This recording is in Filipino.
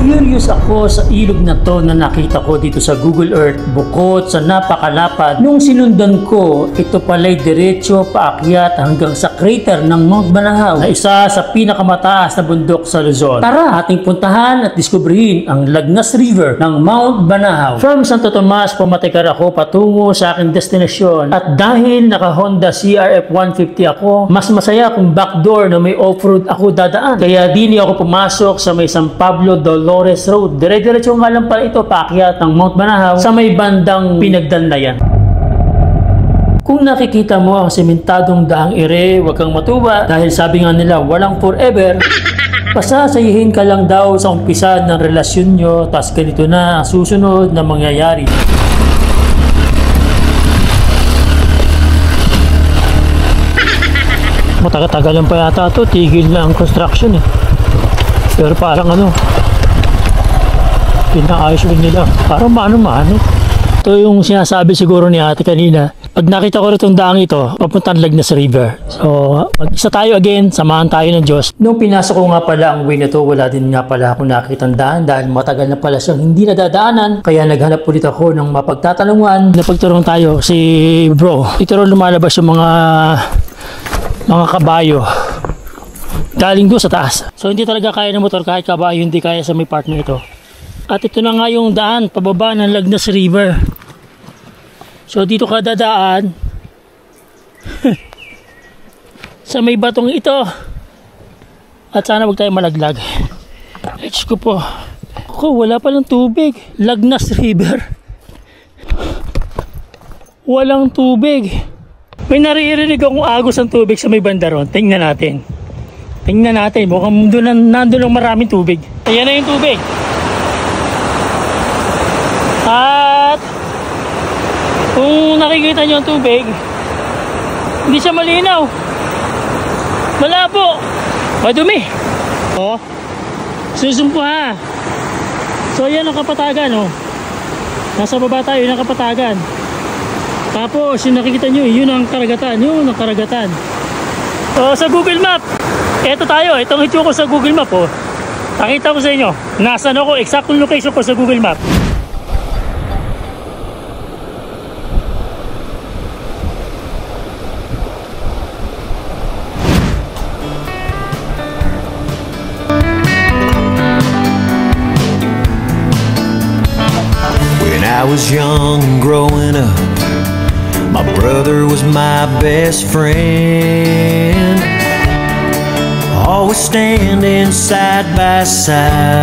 Curious ako sa ilog na to na nakita ko dito sa Google Earth. Bukod sa napakalapad, nung sinundan ko, ito pala'y diretso paakyat hanggang sa crater ng Mount Banahaw na isa sa pinakamataas na bundok sa Luzon. Tara, ating puntahan at diskubrihin ang Lagnas River ng Mount Banahaw. From Santo Tomas, pumatikar ako patungo sa aking destinasyon. At dahil naka Honda CRF 150 ako, mas masaya kung backdoor na may off-road ako dadaan. Kaya dini ako pumasok sa may San Pablo Dolores Road. Dire-diretso nga lang pala ito paakyat ng Mount Banahaw sa may bandang Pinagdandayan. Kung nakikita mo ang sementadong daang ere, huwag kang matuwa dahil sabi nga nila walang forever. Pasasayihin ka lang daw sa umpisa ng relasyon nyo, tas ganito na ang susunod na mangyayari. Matagal-tagal lang pa yata ito, tigil na ang construction eh. Pero parang pinaayos ulit nila. Parang mano-mano. Ito yung sinasabi siguro ni ate kanina. Pag nakita ko itong daang ito, papuntang Lagnas River. So, mag-isa tayo again, samahan tayo ng Diyos. Nung pinasok ko nga pala ang way na to, wala din nga pala akong nakikitang daan dahil matagal na pala siyang hindi nadadaanan. Kaya naghanap ulit ako ng mapagtatanungan. Napagturong tayo si bro. Ito rin lumalabas yung mga kabayo. Galing doon sa taas. So, hindi talaga kaya ng motor kahit kabayo, hindi kaya sa may part na ito. At ito na nga yung daan, pababa ng Lagnas River. So dito ka dadaan sa may batong ito. At sana wag tayo malaglag. Let's go po. Ako, wala palang tubig. Lagnas River. Walang tubig. May naririnig akong agos ng tubig sa may banda ron. Tingnan natin. Tingnan natin. Mukhang nandun lang maraming tubig. Ayan na yung tubig. At kung nakikita nyo ang tubig, hindi siya malinaw. Malabo. Madumi. Oh. Susumpo ha. So yan ang kapatagan oh. Nasa baba tayo, yun ang kapatagan. Tapos yung nakikita nyo, yun ang karagatan. Yun ang karagatan. So sa Google Map, eto tayo, itong hitsyo ko sa Google Map oh. Nakita ko sa inyo, nasaan ako, exact location ko sa Google Map. I was young and growing up, my brother was my best friend, always standing side by side.